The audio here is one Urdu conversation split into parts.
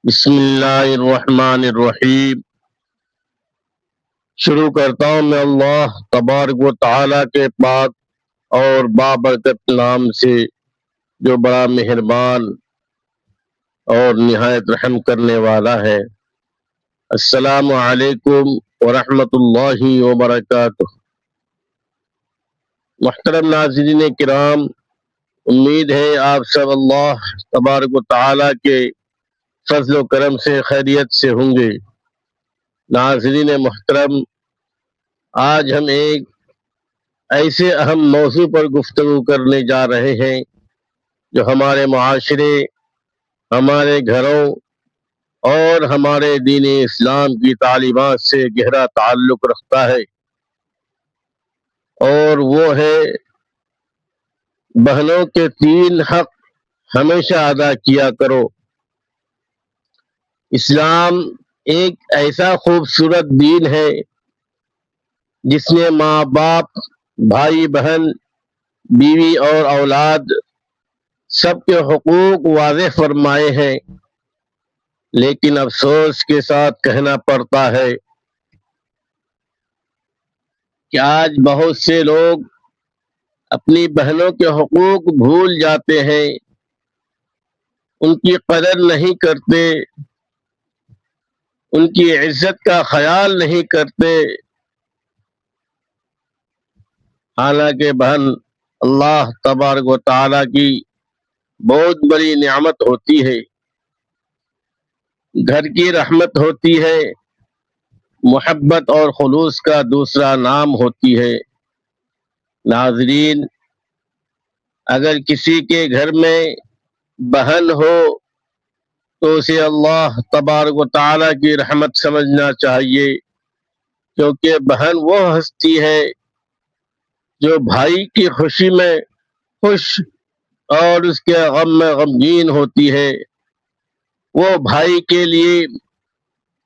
بسم اللہ الرحمن الرحیم۔ شروع کرتا ہوں میں اللہ تبارک و تعالیٰ کے پاک اور بابرکت نام سے جو بڑا مہربان اور نہایت رحم کرنے والا ہے۔ السلام علیکم ورحمۃ اللہ وبرکاتہ۔ محترم ناظرین کرام، امید ہے آپ سب اللہ تبارک و تعالیٰ کے فضل و کرم سے خیریت سے ہوں گے۔ ناظرین محترم، آج ہم ایک ایسے اہم موضوع پر گفتگو کرنے جا رہے ہیں جو ہمارے معاشرے، ہمارے گھروں اور ہمارے دین اسلام کی تعلیمات سے گہرا تعلق رکھتا ہے، اور وہ ہے بہنوں کے 3 حق ہمیشہ ادا کیا کرو۔ اسلام ایک ایسا خوبصورت دین ہے جس نے ماں باپ، بھائی بہن، بیوی اور اولاد سب کے حقوق واضح فرمائے ہیں، لیکن افسوس کے ساتھ کہنا پڑتا ہے کہ آج بہت سے لوگ اپنی بہنوں کے حقوق بھول جاتے ہیں، ان کی قدر نہیں کرتے، ان کی عزت کا خیال نہیں کرتے، حالانکہ بہن اللہ تبارک و تعالیٰ کی بہت بڑی نعمت ہوتی ہے، گھر کی رحمت ہوتی ہے، محبت اور خلوص کا دوسرا نام ہوتی ہے۔ ناظرین، اگر کسی کے گھر میں بہن ہو تو اسے اللہ تبارک و تعالیٰ کی رحمت سمجھنا چاہیے، کیونکہ بہن وہ ہستی ہے جو بھائی کی خوشی میں خوش اور اس کے غم میں غمگین ہوتی ہے۔ وہ بھائی کے لیے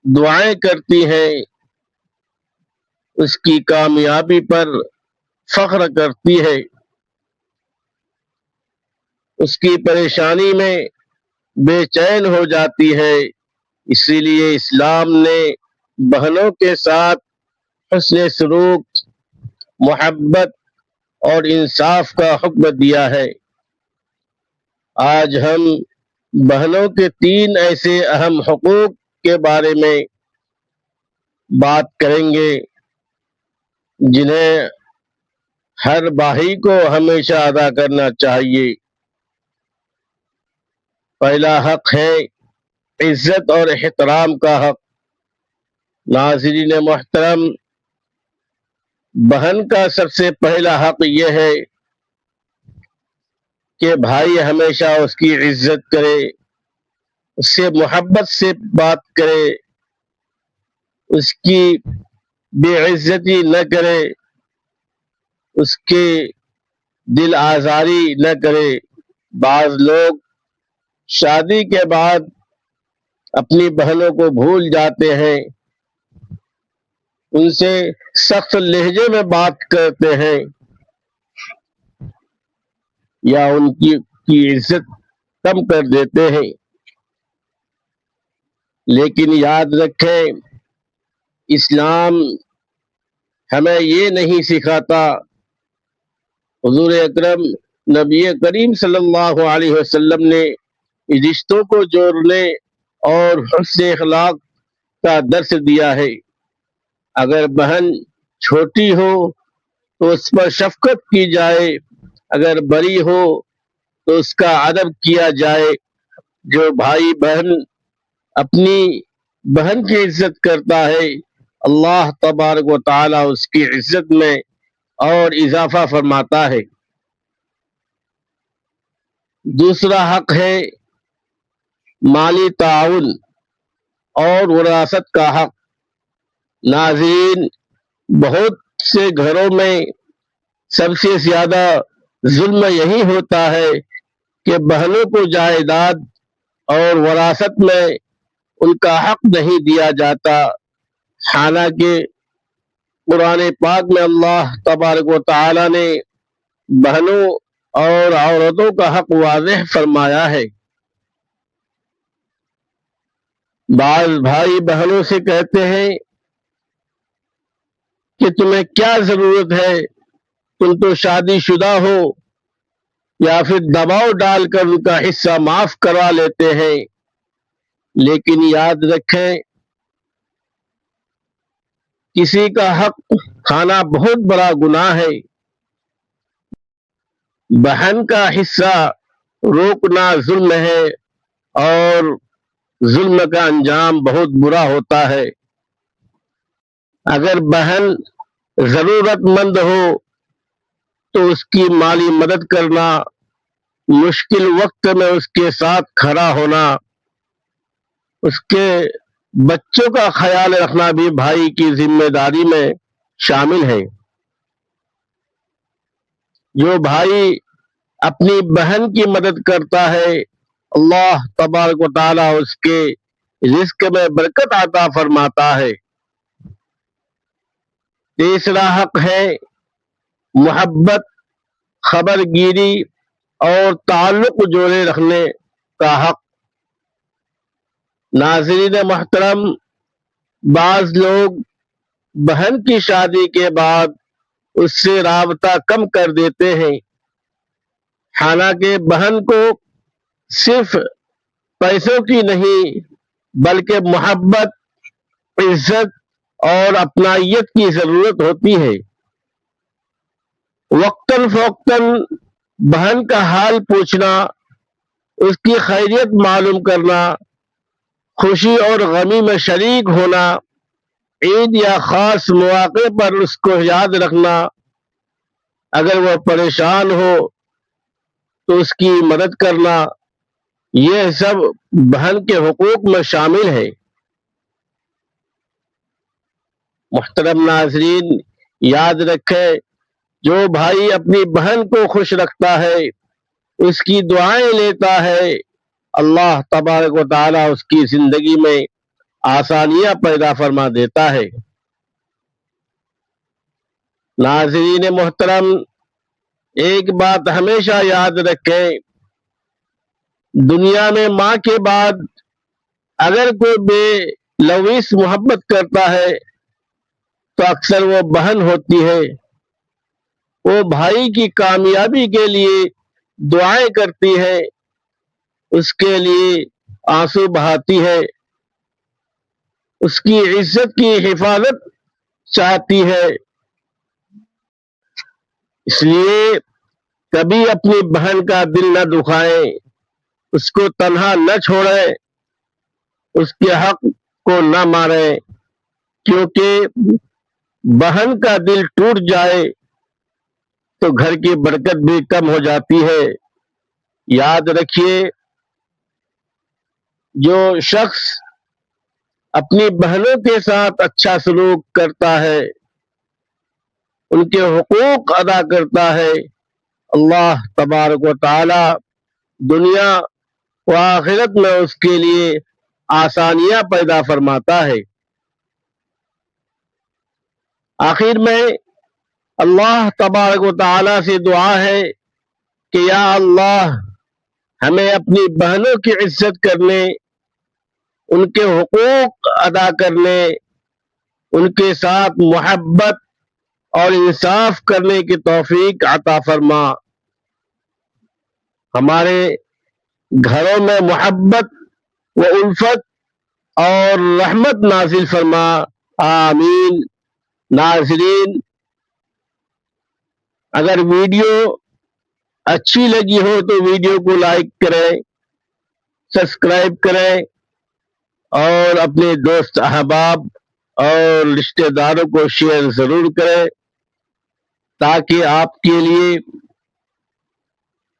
دعائیں کرتی ہیں، اس کی کامیابی پر فخر کرتی ہے، اس کی پریشانی میں بے چین ہو جاتی ہے۔ اسی لیے اسلام نے بہنوں کے ساتھ حسن سلوک، محبت اور انصاف کا حکم دیا ہے۔ آج ہم بہنوں کے 3 ایسے اہم حقوق کے بارے میں بات کریں گے جنہیں ہر بھائی کو ہمیشہ ادا کرنا چاہیے۔ پہلا حق ہے عزت اور احترام کا حق۔ ناظرین محترم، بہن کا سب سے پہلا حق یہ ہے کہ بھائی ہمیشہ اس کی عزت کرے، اس سے محبت سے بات کرے، اس کی بے عزتی نہ کرے، اس کے دل آزاری نہ کرے۔ بعض لوگ شادی کے بعد اپنی بہنوں کو بھول جاتے ہیں، ان سے سخت لہجے میں بات کرتے ہیں یا ان کی عزت کم کر دیتے ہیں، لیکن یاد رکھیں اسلام ہمیں یہ نہیں سکھاتا۔ حضور اکرم نبی کریم صلی اللہ علیہ وسلم نے رشتوں کو جوڑنے اور حسن اخلاق کا درس دیا ہے۔ اگر بہن چھوٹی ہو تو اس پر شفقت کی جائے، اگر بڑی ہو تو اس کا ادب کیا جائے۔ جو بھائی بہن اپنی بہن کی عزت کرتا ہے، اللہ تبارک و تعالی اس کی عزت میں اور اضافہ فرماتا ہے۔ دوسرا حق ہے مالی تعاون اور وراثت کا حق۔ ناظرین، بہت سے گھروں میں سب سے زیادہ ظلم یہی ہوتا ہے کہ بہنوں کو جائیداد اور وراثت میں ان کا حق نہیں دیا جاتا، حالانکہ قرآن پاک میں اللہ تبارک و تعالی نے بہنوں اور عورتوں کا حق واضح فرمایا ہے۔ بعض بھائی بہنوں سے کہتے ہیں کہ تمہیں کیا ضرورت ہے، تم تو شادی شدہ ہو، یا پھر دباؤ ڈال کر ان کا حصہ معاف کروا لیتے ہیں۔ لیکن یاد رکھیں، کسی کا حق کھانا بہت بڑا گناہ ہے۔ بہن کا حصہ روکنا ظلم ہے، اور ظلم کا انجام بہت برا ہوتا ہے۔ اگر بہن ضرورت مند ہو تو اس کی مالی مدد کرنا، مشکل وقت میں اس کے ساتھ کھڑا ہونا، اس کے بچوں کا خیال رکھنا بھی بھائی کی ذمہ داری میں شامل ہے۔ جو بھائی اپنی بہن کی مدد کرتا ہے، اللہ تبارک و تعالی اس کے رزق میں برکت عطا فرماتا ہے۔ تیسرا حق ہے محبت، خبر گیری اور تعلق جوڑے رکھنے کا حق۔ ناظرین محترم، بعض لوگ بہن کی شادی کے بعد اس سے رابطہ کم کر دیتے ہیں، حالانکہ بہن کو صرف پیسوں کی نہیں بلکہ محبت، عزت اور اپنائیت کی ضرورت ہوتی ہے۔ وقتاً فوقتاً بہن کا حال پوچھنا، اس کی خیریت معلوم کرنا، خوشی اور غمی میں شریک ہونا، عید یا خاص مواقع پر اس کو یاد رکھنا، اگر وہ پریشان ہو تو اس کی مدد کرنا، یہ سب بہن کے حقوق میں شامل ہے۔ محترم ناظرین، یاد رکھیں، جو بھائی اپنی بہن کو خوش رکھتا ہے، اس کی دعائیں لیتا ہے، اللہ تبارک و تعالی اس کی زندگی میں آسانیاں پیدا فرما دیتا ہے۔ ناظرین محترم، ایک بات ہمیشہ یاد رکھیں، دنیا میں ماں کے بعد اگر کوئی بے لوث محبت کرتا ہے تو اکثر وہ بہن ہوتی ہے۔ وہ بھائی کی کامیابی کے لیے دعائیں کرتی ہے، اس کے لیے آنسو بہاتی ہے، اس کی عزت کی حفاظت چاہتی ہے۔ اس لیے کبھی اپنی بہن کا دل نہ دکھائیں، اس کو تنہا نہ چھوڑیں، اس کے حق کو نہ ماریں، کیونکہ بہن کا دل ٹوٹ جائے تو گھر کی برکت بھی کم ہو جاتی ہے۔ یاد رکھیے، جو شخص اپنی بہنوں کے ساتھ اچھا سلوک کرتا ہے، ان کے حقوق ادا کرتا ہے، اللہ تبارک و تعالی دنیا و آخرت میں اس کے لیے آسانیاں پیدا فرماتا ہے۔ آخر میں اللہ تبارک و تعالی سے دعا ہے کہ یا اللہ، ہمیں اپنی بہنوں کی عزت کرنے، ان کے حقوق ادا کرنے، ان کے ساتھ محبت اور انصاف کرنے کی توفیق عطا فرما۔ ہمارے گھروں میں محبت و الفت اور رحمت نازل فرما، آمین۔ ناظرین، اگر ویڈیو اچھی لگی ہو تو ویڈیو کو لائک کریں، سبسکرائب کریں، اور اپنے دوست احباب اور رشتہ داروں کو شیئر ضرور کریں، تاکہ آپ کے لیے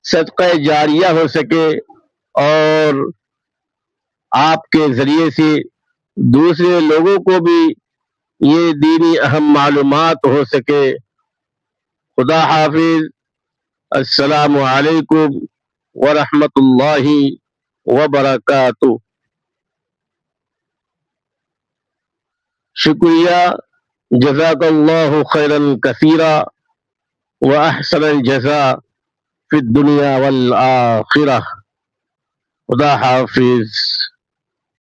صدقہ جاریہ ہو سکے اور آپ کے ذریعے سے دوسرے لوگوں کو بھی یہ دینی اہم معلومات ہو سکے۔ خدا حافظ۔ السلام علیکم ورحمۃ اللہ وبرکاتہ۔ شکریہ، جزاک اللہ خیرا کثیرا، واحسن الجزاء فی الدنیا والآخرہ۔ خدا حافظ۔